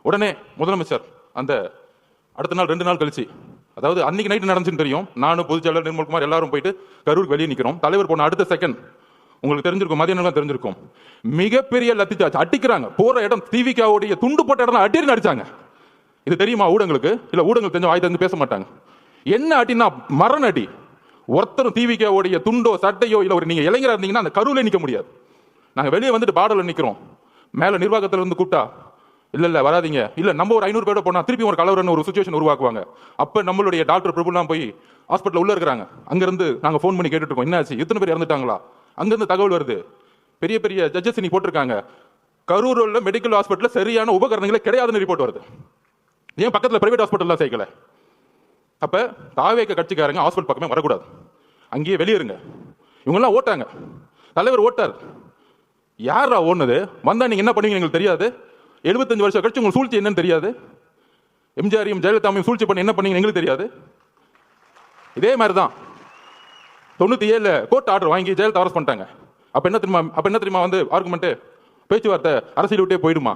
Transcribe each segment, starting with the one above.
உடனே முதலமைச்சர் அந்த அடுத்த நாள் 2 நாள் கழிச்சு, அதாவது அன்னைக்கு நைட்டு நடந்துச்சுன்னு தெரியும், நானும் பொதுச்செயலாளர் நிர்மல்குமார் எல்லாரும் போயிட்டு கரூருக்கு வெளியே நிற்கிறோம். தலைவர் போன அடுத்த செகண்ட் உங்களுக்கு தெரிஞ்சிருக்கும், மதியம் தெரிஞ்சிருக்கும், மிகப்பெரிய லத்தி சார்ஜ் அடிக்கிறாங்க. போற இடம் திவிகாவுடைய துண்டு போட்ட இடம் அடின்னு அடிச்சாங்க. இது தெரியுமா ஊடகங்களுக்கு? இல்ல ஊடகங்கள் தெரிஞ்ச வாய் தந்து பேச மாட்டாங்க. என்ன அடினா மரண அடி. ஒருத்தரும் திவிகாவுடைய துண்டோ சட்டையோ இல்ல ஒரு நீங்க இளைஞரா இருந்தீங்கன்னா அந்த கருவிலே நிக்க முடியாது. நாங்க வெளியே வந்துட்டு பாடல நிக்கிறோம். மேல நிர்வாகத்துல இருந்து கூப்பிட்டா இல்ல வராதீங்க, இல்ல நம்ம ஒரு 500 பேரோட போனா திருப்பி ஒரு கலவரன்னு ஒரு சுச்சுவேஷன் உருவாக்குவாங்க. அப்ப நம்மளுடைய டாக்டர் பிரபுலாம் போய் ஹாஸ்பிட்டல் உள்ள இருக்கிறாங்க. அங்கிருந்து நாங்க ஃபோன் பண்ணி கேட்டுட்டு இருக்கோம், என்ன ஆச்சு, எத்தனை பேர் இறந்துட்டாங்களா? அங்கிருந்து தகவல் வருது, பெரிய பெரிய ஜட்ஜஸ் நீ போட்டிருக்காங்க, கரூர்ல மெடிக்கல் ஹாஸ்பிட்டல் சரியான உபகரணங்களே கிடையாதுன்னு ரிப்போர்ட் வருது. ஏன் பக்கத்துல பிரைவேட் ஹாஸ்பிட்டல்லாம் சேர்க்கல? அப்ப தாவேக கட்சிக்காரங்க ஹாஸ்பிட்டல் பக்கமே வரக்கூடாது, அங்கேயே வெளியேறுங்க. இவங்கெல்லாம் ஓட்டாங்க, தலைவர் ஓட்டார். யாரா ஓடுனது? வந்தா நீங்க என்ன பண்ணுவீங்க எங்களுக்கு தெரியாது. 75 வருஷம் கழிச்சு உங்களுக்கு சூழ்ச்சி என்னன்னு தெரியாது. எம்ஜிஆரையும் ஜெயலலிதாவையும் சூழ்ச்சி பண்ணி என்ன பண்ணீங்க எங்களுக்கு தெரியாது. இதே மாதிரி தான் 97 கோர்ட் ஆர்டர் வாங்கி ஜெயலலிதா அரெஸ்ட் பண்ணிட்டாங்க. அப்ப என்ன தெரியுமா வந்து ஆர்குமெண்ட், பேச்சுவார்த்தை அரசியல் விட்டே போயிடுமா?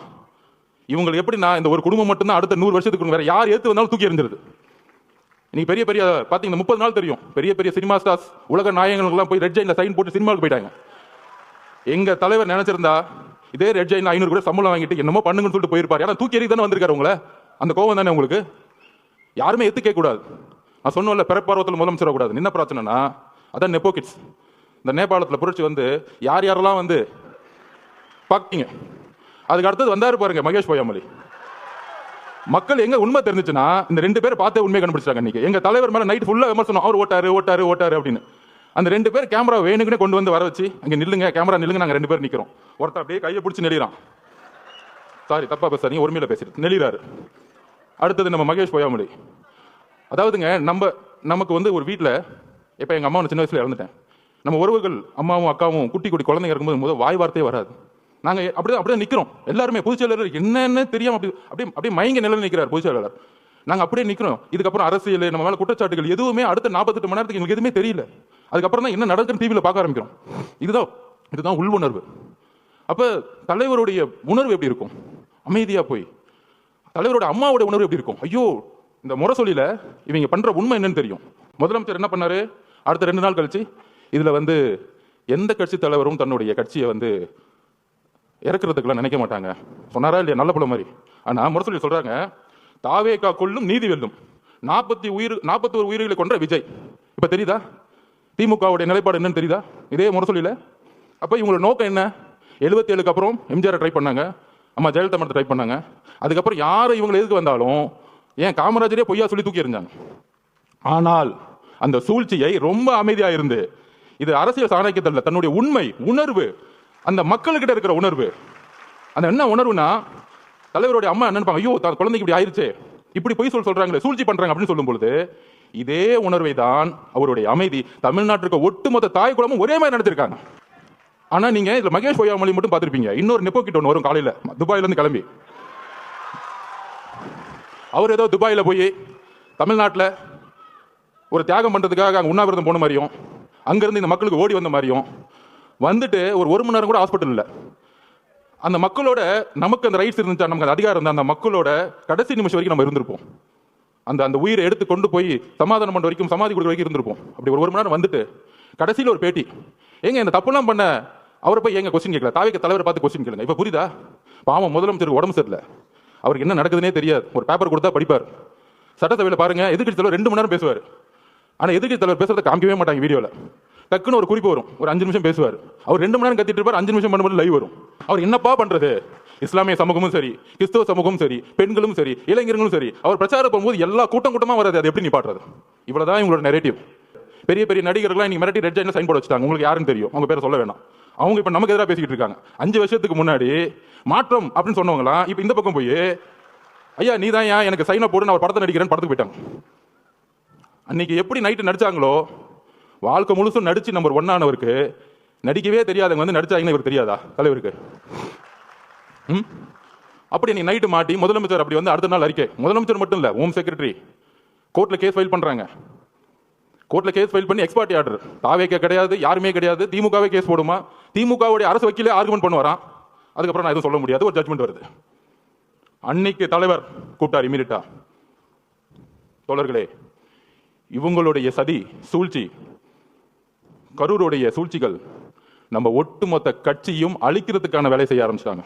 இவங்களுக்கு எப்படின்னா இந்த ஒரு குடும்பம் மட்டும் தான் அடுத்த 100 வருஷத்துக்கு வேற யார் ஏத்து வந்தாலும் தூக்கி எறிஞ்சிருது. இன்னைக்கு பெரிய பெரிய பாத்தீங்கன்னா 30 நாள் தெரியும், பெரிய பெரிய சினிமா ஸ்டார்ஸ் உலக நாயகங்களுக்கெல்லாம் போய் ரெட் ஜெயின்ல சைன் போட்டு சினிமாவுக்கு போயிட்டாங்க. எங்க தலைவர் நினைச்சிருந்தா இதே ரெட் ஜெயின் 500 கூட சம்பளம் வாங்கிட்டு என்னமோ பண்ணுங்கன்னு சொல்லிட்டு போயிருப்பாரு. ஏன்னா தூக்கி எறிக்கு தானே வந்திருக்காரு. உங்களை அந்த கோவம் தானே உங்களுக்கு. யாருமே எத்துக்க கூடாது. நான் சொன்னோம்ல, பிறப்பார்வத்தில் முதலமைச்சர் கூடாது. என்ன பிரச்சனைனா அதான் நெப்போ கிட்ஸ். இந்த நேபாளத்தில் புரட்சி வந்து யார் யாரெல்லாம் வந்து பாத்தீங்க. அதுக்கு அடுத்தது வந்தாரு பாருங்க மகேஷ் பொய்யாமொழி. மக்கள் எங்க உண்மை தெரிஞ்சுச்சுன்னா இந்த 2 பேரை பார்த்தே உண்மையை கண்டுபிடிச்சாங்க. இன்னைக்கு எங்க தலைவர் மேல நைட் ஃபுல்லா விமர்சனம், அவர் ஓட்டாரு ஓட்டாரு ஓட்டாரு அப்படின்னு. அந்த 2 பேர் கேமரா வேணுக்குனே கொண்டு வந்து வர வச்சு, அங்க நில்லுங்க கேமரா நில்லுங்க, நாங்க 2 பேர் நிக்கிறோம். ஒருத்தர் அப்படியே கையை பிடிச்சி நெளிறான். சாரி தப்பா பேசாதீங்க, ஒருமையில பேசிட்டு நெளிறாரு. அடுத்தது நம்ம மகேஷ் பொய்யாமொழி. அதாவதுங்க நமக்கு வந்து ஒரு வீட்டில் இப்போ எங்கள் அம்மா சின்ன வயசுல இறந்துட்டேன். நம்ம உறவுகள் அம்மாவும் அக்காவும் குட்டி குட்டி குழந்தைங்க இருக்கும்போது முதல் வாய் வார்த்தையே வராது. நாங்கள் அப்படியே நிற்கிறோம் எல்லாருமே. பொதுச்செயலாளர் என்னன்னு தெரியாம அப்படியே மயங்க நிலையில் நிற்கிறார் பொதுச்செயலாளர். நாங்கள் அப்படியே நிற்கிறோம். இதுக்கப்புறம் அரசியல் நம்ம மேலே குற்றச்சாட்டுகள் எதுவுமே அடுத்த 48 மணி நேரத்துக்கு எங்களுக்கு எதுவுமே தெரியல. அதுக்கப்புறம் தான் என்ன நடக்குன்னு டிவியில் பார்க்க ஆரம்பிக்கிறோம். இதுதான் உள் உணர்வு. அப்போ தலைவருடைய உணர்வு எப்படி இருக்கும்? அமைதியாக போய் தலைவரோட அம்மாவோட உணர்வு எப்படி இருக்கும்? ஐயோ இந்த முரசொலியில இவங்க பண்ற உண்மை என்னன்னு தெரியும். முதலமைச்சர் என்ன பண்ணாரு? அடுத்த 2 நாள் கழிச்சு இதுல வந்து எந்த கட்சி தலைவரும் தன்னுடைய கட்சியை வந்து இறக்குறதுக்கெல்லாம் நினைக்க மாட்டாங்க சொன்னாரா இல்லையா? நல்ல புள்ள மாதிரி. ஆனா முரசொலி சொல்றாங்க, தாவேகா கொள்ளும் நீதி வெல்லும், 41 உயிர்களை கொன்ற விஜய். இப்ப தெரியுதா திமுகவுடைய நிலைப்பாடு என்னன்னு தெரியுதா? இதே முரசொலியில. அப்ப இவங்களோட நோக்கம் என்ன? 77க்கு அப்புறம் எம்ஜிஆர் ட்ரை பண்ணாங்க, அம்மா ஜெயலலிதா மட்டும் ட்ரை பண்ணாங்க. அதுக்கப்புறம் யாரை இவங்க எதுக்கு வந்தாலும் ஏன் காமராஜரே பொய்யா சொல்லி தூக்கி எறிஞ்சாங்க. ஆனால் அந்த சூழ்ச்சியை ரொம்ப அமைதியா இருந்து, இது அரசியல் சாணக்கியத்தில் தன்னுடைய உண்மை உணர்வு, அந்த மக்கள்கிட்ட இருக்கிற உணர்வு, அந்த என்ன உணர்வுனா தலைவருடைய அம்மா என்ன நினைப்பாங்க, ஐயோ குழந்தைக்கு இப்படி ஆயிருச்சு, இப்படி பொய் சொல்றாங்களே, சூழ்ச்சி பண்றாங்க அப்படின்னு சொல்லும் பொழுது இதே உணர்வை தான் அவருடைய அமைதி தமிழ்நாட்டுக்கு ஒட்டுமொத்த தாய் குலமும் ஒரே மாதிரி நடத்திருக்காங்க. ஆனா நீங்க இதுல மகேஷ் பொய்யாமொழி மட்டும் பார்த்திருப்பீங்க. இன்னொரு நெப்போ கிட்ட ஒன்று வரும் காலையில துபாயில இருந்து கிளம்பி. அவர் ஏதோ துபாயில போய் தமிழ்நாட்டில் ஒரு தியாகம் பண்றதுக்காக அங்கே உண்ணாவிரதம் போன மாதிரியும், அங்கிருந்து இந்த மக்களுக்கு ஓடி வந்த மாதிரியும் வந்துட்டு ஒரு மணி நேரம் கூட ஹாஸ்பிட்டல் இல்லை. அந்த மக்களோட நமக்கு அந்த ரைட்ஸ் இருந்துச்சா, நமக்கு அந்த அதிகாரம் இருந்தா அந்த மக்களோட கடைசி நிமிஷம் வரைக்கும் நம்ம இருந்திருப்போம். அந்த உயிரை எடுத்து கொண்டு போய் சமாதானம் பண்ண வரைக்கும், சமாதி கொடுக்குற வரைக்கும் இருந்திருப்போம். அப்படி ஒரு மணி நேரம் வந்துட்டு கடைசியில் ஒரு பேட்டி, ஏங்க இந்த தப்புலாம் பண்ண அவரை போய் ஏங்க கொஸ்டின் கேட்கல, தாவேக தலைவரை பார்த்து கொஸ்டின் கேளுங்க. இப்ப புரியுதா? பாவம் முதலமைச்சருக்கு உடம்பு சரியில்லை, அவருக்கு என்ன நடக்குதுன்னே தெரியாது. ஒரு பேப்பர் கொடுத்தா படிப்பார். சட்டசபையில் பாருங்க, எதிர்க்கட்சி தலைவர் 2 மணி நேரம் பேசுவார். ஆனா எதிர்க்கட்சி தலைவர் பேசுறதை காமிக்கவே மாட்டாங்க வீடியோல. டக்குன்னு ஒரு குறிப்பு வரும், ஒரு 5 நிமிஷம் பேசுவார். அவர் 2 மணி நேரம் கத்திட்டு இருப்பார், 5 நிமிஷம் பண்ணும்போது லைவ் வரும். அவர் என்னப்பா பண்றது? இஸ்லாமிய சமூகமும் சரி, கிறிஸ்தவ சமூகமும் சரி, பெண்களும் சரி, இளைஞர்களும் சரி, அவர் பிரச்சாரம் போகும்போது எல்லா கூட்டமா வராது. அது எப்படி நிப்பாட்டுறது? இவ்வளவுதான் இவங்களோட நெரேட்டிவ். பெரிய பெரிய நடிகர்கள்லாம் இன்னைக்கு மிரட்டி ரெட் ஜெயின்ல சைன் போட வச்சுட்டாங்க. உங்களுக்கு யாருன்னு தெரியும், அவங்க பேரை சொல்ல வேணாம். அவங்க இப்ப நமக்கு எதிராக பேசிக்கிட்டு இருக்காங்க. 5 வருஷத்துக்கு முன்னாடி மாற்றம் அப்படின்னு சொன்னவங்களாம் இப்ப இந்த பக்கம் போய் ஐயா நீ தான் ஏன் எனக்கு சைனை போடு, நான் ஒரு படத்தை நடிக்கிறேன்னு படத்துக்கு போயிட்டாங்க. அன்னைக்கு எப்படி நைட்டு நடிச்சாங்களோ, வாழ்க்கை முழுசும் நடிச்சு நம்பர் 1 ஆனவருக்கு நடிக்கவே தெரியாதவங்க வந்து நடிச்சாங்கன்னு இவருக்கு தெரியாதா தலைவருக்கு? அப்படி நீ நைட்டு மாட்டி முதலமைச்சர் அப்படி வந்து அடுத்த நாள் அறிக்கை. முதலமைச்சர் மட்டும் இல்ல, ஹோம் செக்ரட்டரி கோர்ட்ல கேஸ் ஃபைல் பண்றாங்க. கோர்ட்ல கேஸ் ஃபைல் பண்ணி எக்ஸ்பர்ட் ஆர்டர். தாவேக கிடையாது, யாருமே கிடையாது, திமுகவே கேஸ் போடுமா, திமுகவுடைய அரசு வக்கீலே ஆர்குமெண்ட் பண்ணுவாராம். அதுக்கப்புறம் நான் எதுவும் சொல்ல முடியாது, ஒரு ஜட்மெண்ட் வருது. அன்னைக்கு தலைவர் கூப்பிட்டார் இமீடியட்டா, தோழர்களே இவங்களுடைய சதி சூழ்ச்சி, கரூருடைய சூழ்ச்சிகள் நம்ம ஒட்டுமொத்த கட்சியும் அழிக்கிறதுக்கான வேலை செய்ய ஆரம்பிச்சிட்டாங்க.